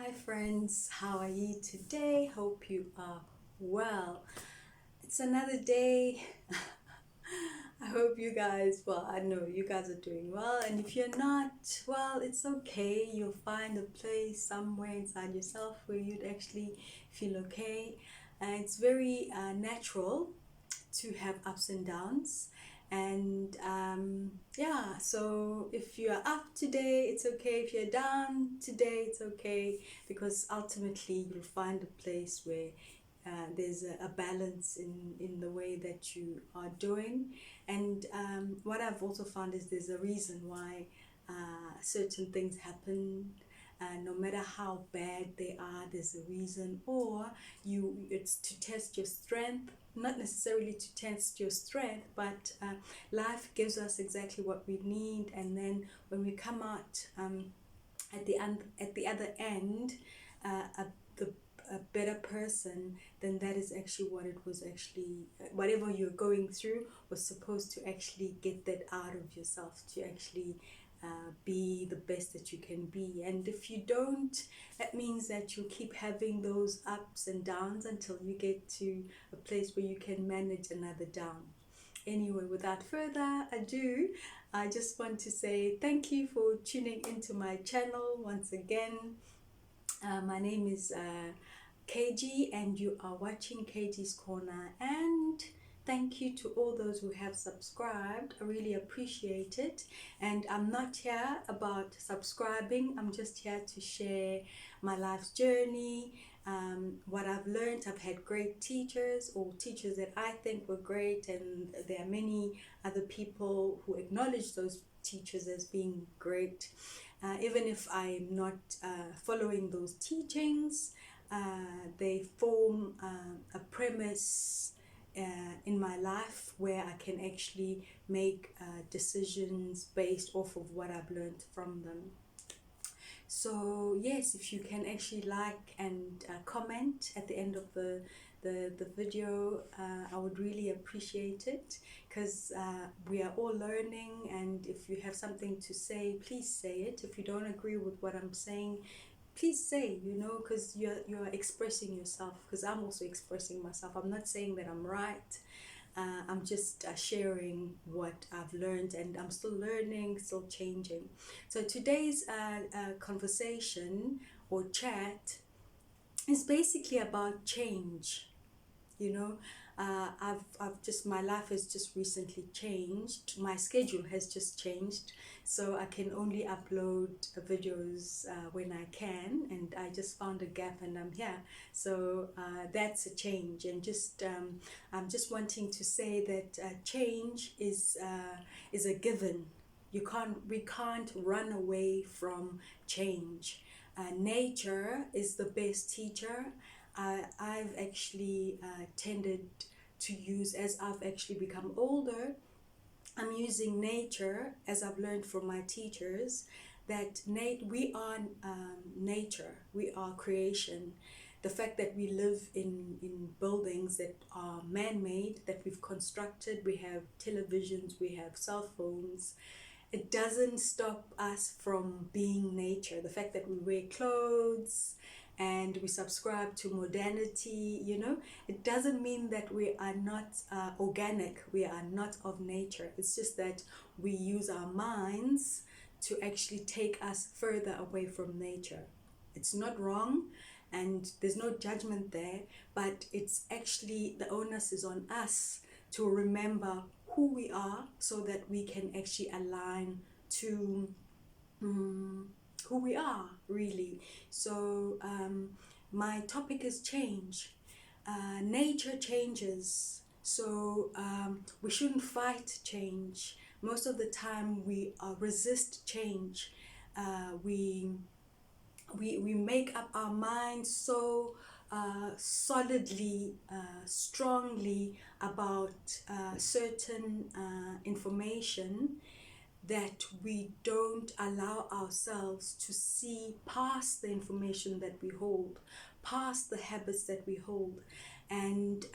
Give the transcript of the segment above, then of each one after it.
Hi friends, how are you today? Hope you are well. It's another day. I hope you guys, I know you guys are doing well, and if you're not, well, it's okay. You'll find a place somewhere inside yourself where you'd actually feel okay. And it's very natural to have ups and downs. And yeah, so if you're up today, it's okay. If you're down today, it's okay, because ultimately you'll find a place where there's a balance in the way that you are doing. And what I've also found is there's a reason why certain things happen. No matter how bad they are, there's a reason, or it's to test your strength, not necessarily to test your strength, but life gives us exactly what we need, and then when we come out at the other end, a the a better person, then that is actually what it was actually, whatever you're going through was supposed to actually get that out of yourself, to actually be the best that you can be. And if you don't, that means that you keep having those ups and downs until you get to a place where you can manage another down. Anyway, without further ado, I just want to say thank you for tuning into my channel once again. My name is KG, and you are watching KG's Corner, and thank you to all those who have subscribed. I really appreciate it. And I'm not here about subscribing, I'm just here to share my life's journey, what I've learned. I've had great teachers, or teachers that I think were great, and there are many other people who acknowledge those teachers as being great. Even if I'm not following those teachings, they form a premise in my life where I can actually make decisions based off of what I've learned from them. So yes, if you can actually like and comment at the end of the video, I would really appreciate it, because we are all learning, and if you have something to say, please say it. If you don't agree with what I'm saying, please say, because you're expressing yourself, because I'm also expressing myself. I'm not saying that I'm right. I'm just sharing what I've learned, and I'm still learning, still changing. So today's conversation or chat is basically about change. you know I've just, my life has just recently changed. My schedule has just changed, so I can only upload videos when I can, and I just found a gap and I'm here. So that's a change, and just I'm just wanting to say that change is a given. We can't run away from change. Nature is the best teacher. I've actually tended to use, as I've actually become older, I'm using nature, as I've learned from my teachers, that we are nature, we are creation. The fact that we live in buildings that are man-made, that we've constructed, we have televisions, we have cell phones, it doesn't stop us from being nature. The fact that we wear clothes and we subscribe to modernity, it doesn't mean that we are not organic, we are not of nature. It's just that we use our minds to actually take us further away from nature. It's not wrong, and there's no judgment there, but it's actually, the onus is on us to remember who we are, so that we can actually align to who we are, really. So my topic is change. Nature changes, so we shouldn't fight change. Most of the time we resist change. We make up our minds so solidly, strongly about certain information, that we don't allow ourselves to see past the information that we hold, past the habits that we hold. And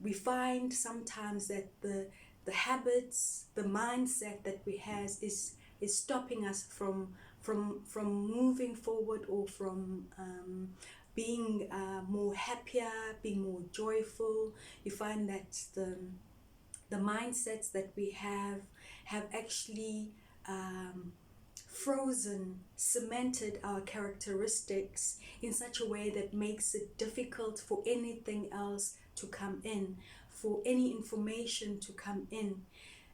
we find sometimes that the habits, the mindset that we have is stopping us from moving forward, or from being more happier, being more joyful. You find that the mindsets that we have actually frozen, cemented our characteristics in such a way that makes it difficult for anything else to come in, for any information to come in.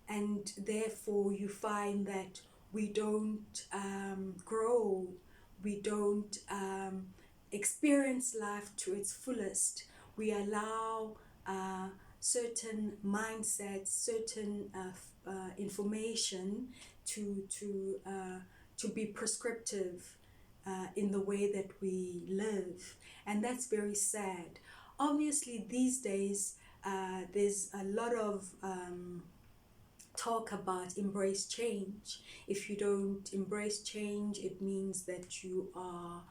And therefore you find that we don't grow, we don't experience life to its fullest. We allow certain mindsets, certain information to be prescriptive in the way that we live, and that's very sad. Obviously, these days there's a lot of talk about embrace change. If you don't embrace change, it means that you are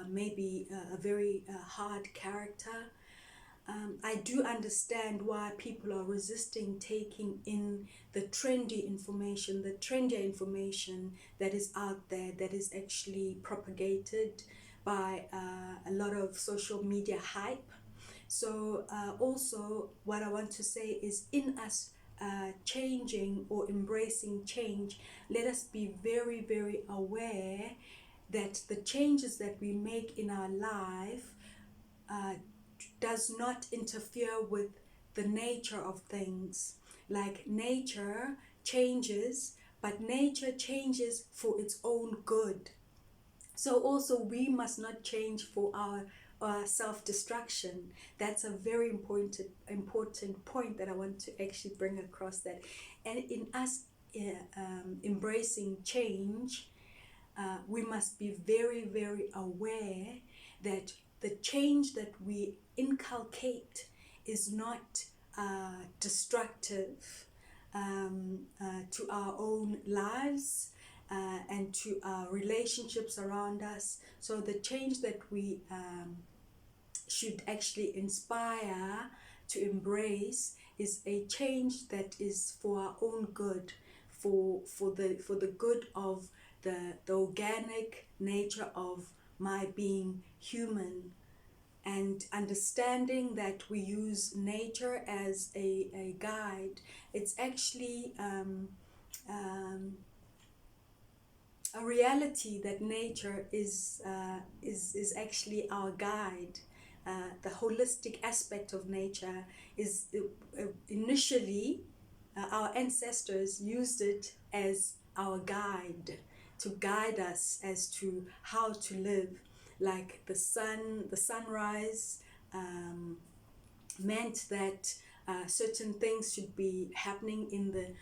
maybe a very hard character. I do understand why people are resisting taking in the trendy information, the trendier information that is out there, that is actually propagated by a lot of social media hype. So also what I want to say is, in us changing or embracing change, let us be very, very aware that the changes that we make in our life does not interfere with the nature of things. Like, nature changes, but nature changes for its own good. So also we must not change for our self-destruction. That's a very important point that I want to actually bring across. That, and in us embracing change, we must be very, very aware that the change that we inculcate is not destructive to our own lives and to our relationships around us. So the change that we should actually inspire to embrace is a change that is for our own good, for the good of the organic nature of my being human, and understanding that we use nature as a guide. It's actually a reality that nature is actually our guide. The holistic aspect of nature is initially our ancestors used it as our guide, to guide us as to how to live. Like the sunrise meant that certain things should be happening in the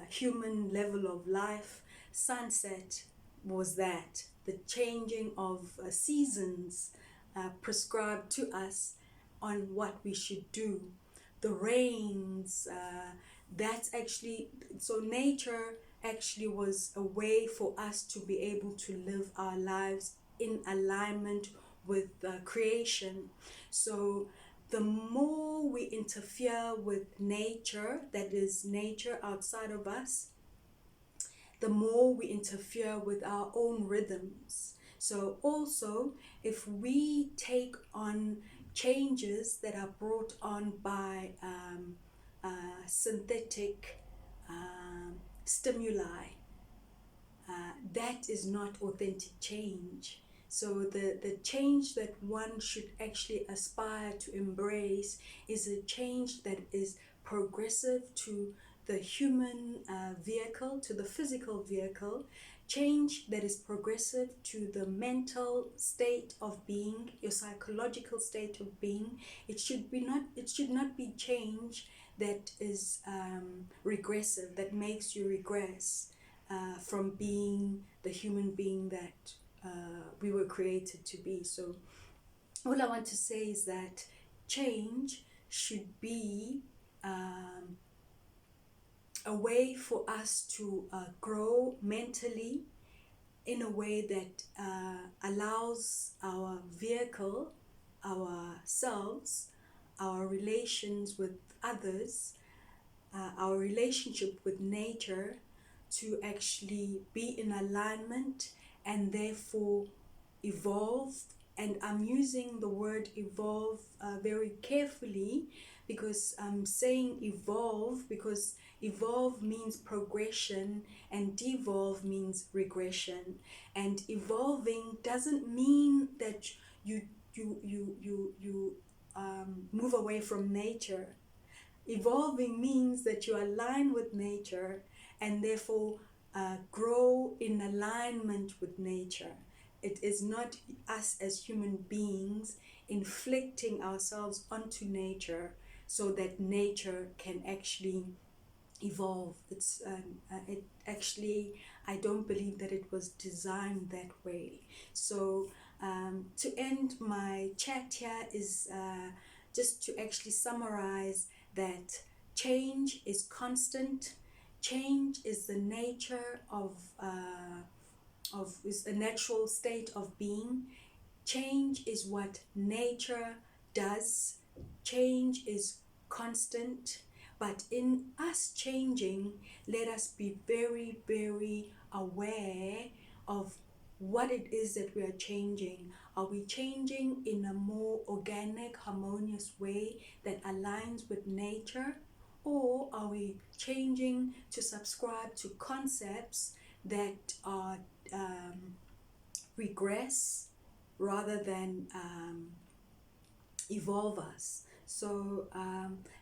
human level of life. Sunset was that, the changing of seasons prescribed to us on what we should do. The rains, that's actually, so nature actually was a way for us to be able to live our lives in alignment with creation. So the more we interfere with nature, that is nature outside of us, the more we interfere with our own rhythms. So also, if we take on changes that are brought on by synthetic stimuli, that is not authentic change. So the change that one should actually aspire to embrace is a change that is progressive to the human vehicle, to the physical vehicle, change that is progressive to the mental state of being, your psychological state of being. It should not be change that is regressive, that makes you regress from being the human being that we were created to be. So all I want to say is that change should be a way for us to grow mentally in a way that allows our vehicle, ourselves, our relations with others, our relationship with nature to actually be in alignment and therefore evolved. And I'm using the word evolve very carefully, because I'm saying evolve because evolve means progression and devolve means regression. And evolving doesn't mean that you move away from nature. Evolving means that you align with nature and therefore grow in alignment with nature. It is not us as human beings inflicting ourselves onto nature so that nature can actually evolve. It actually, I don't believe that it was designed that way. So to end my chat here is just to actually summarize that change is constant. Change is the nature is a natural state of being. Change is what nature does. Change is constant. But in us changing, let us be very, very aware of what it is that we are changing. Are we changing in a more organic, harmonious way that aligns with nature? Or are we changing to subscribe to concepts that are regress rather than evolve us? So,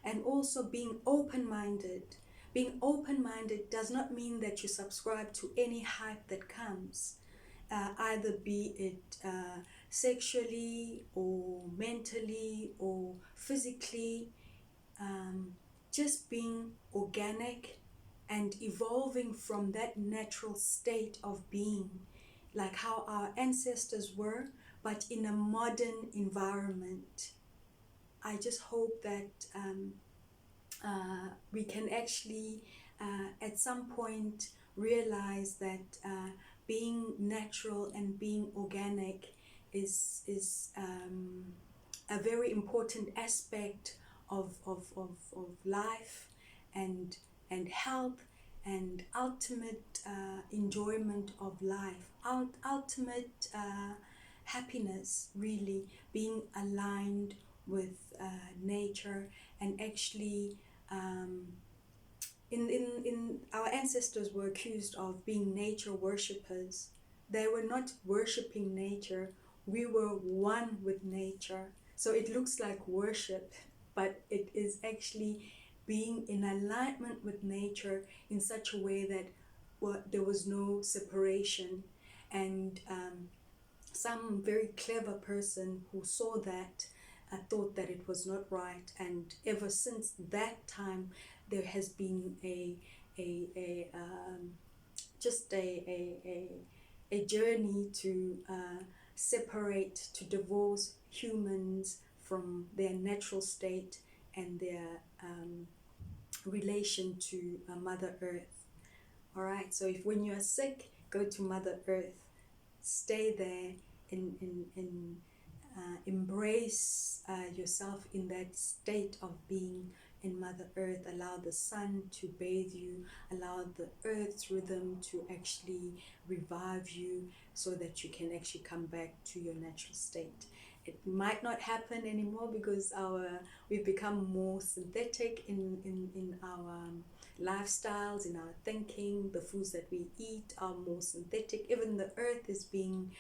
and also being open-minded. Being open-minded does not mean that you subscribe to any hype that comes, either be it sexually or mentally or physically. Just being organic and evolving from that natural state of being, like how our ancestors were, but in a modern environment. I just hope that we can actually at some point realize that being natural and being organic is a very important aspect of life and health and ultimate enjoyment of life, ultimate happiness, really being aligned with nature. And actually in our ancestors were accused of being nature worshippers. They were not worshipping nature, we were one with nature. So it looks like worship, but it is actually being in alignment with nature in such a way that there was no separation. And some very clever person who saw that thought that it was not right, and ever since that time there has been a journey to separate, to divorce humans from their natural state and their relation to Mother Earth. All right, so if when you are sick, go to Mother Earth, stay there, embrace yourself in that state of being in Mother Earth. Allow the sun to bathe you, allow the earth's rhythm to actually revive you so that you can actually come back to your natural state. It might not happen anymore because we've become more synthetic in our lifestyles, in our thinking. The foods that we eat are more synthetic. Even the earth is being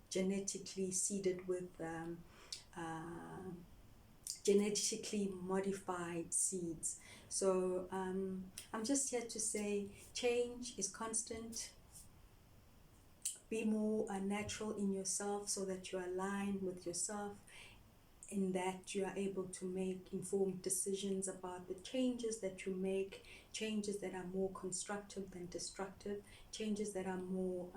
genetically seeded with genetically modified seeds. So I'm just here to say change is constant. Be more natural in yourself so that you align with yourself, in that you are able to make informed decisions about the changes that you make, changes that are more constructive than destructive, changes that are more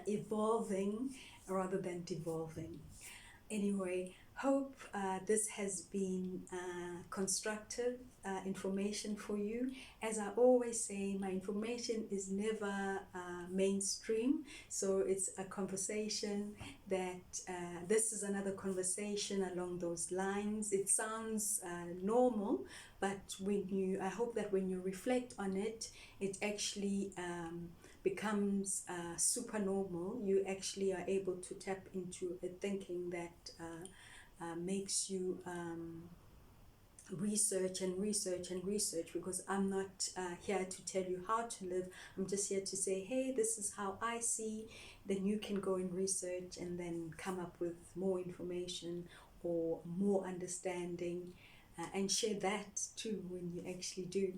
evolving rather than devolving. Anyway, hope this has been constructive information for you. As I always say, my information is never mainstream, so it's a conversation that this is another conversation along those lines. It sounds normal, but I hope that when you reflect on it, it actually becomes super normal, you actually are able to tap into a thinking that makes you research and research and research, because I'm not here to tell you how to live. I'm just here to say, hey, this is how I see. Then you can go and research and then come up with more information or more understanding, and share that too when you actually do.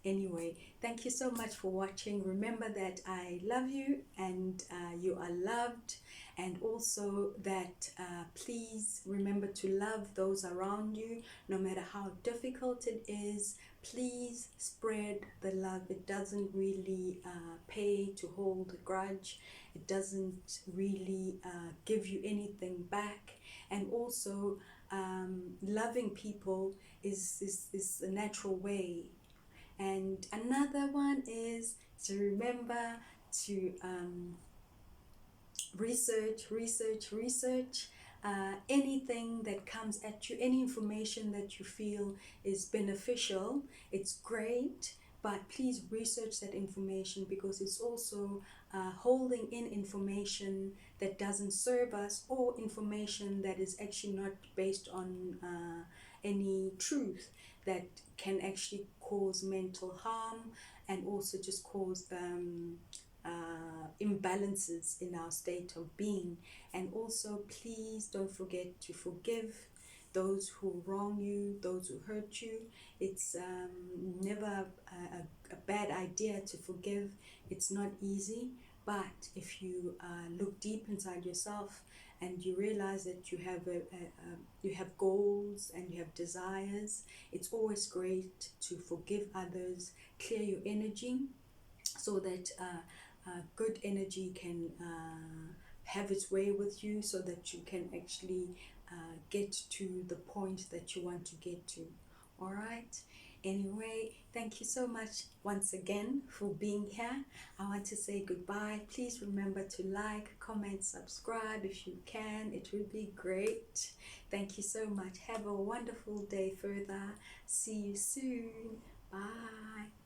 Anyway, thank you so much for watching. Remember that I love you, and you are loved, and also that please remember to love those around you no matter how difficult it is. Please spread the love. It doesn't really pay to hold a grudge. It doesn't really give you anything back. And also loving people is a natural way. And another one is to remember to research. Anything that comes at you, any information that you feel is beneficial, it's great, but please research that information, because it's also holding in information that doesn't serve us, or information that is actually not based on any truth, that can actually cause mental harm, and also just cause imbalances in our state of being. And also, please don't forget to forgive those who wrong you, those who hurt you. It's never a bad idea to forgive. It's not easy, but if you look deep inside yourself and you realize that you have goals and you have desires, it's always great to forgive others, clear your energy, so that good energy can have its way with you, so that you can actually get to the point that you want to get to. All right. Anyway, thank you so much once again for being here. I want to say goodbye. Please remember to like, comment, subscribe if you can. It would be great. Thank you so much. Have a wonderful day further. See you soon. Bye.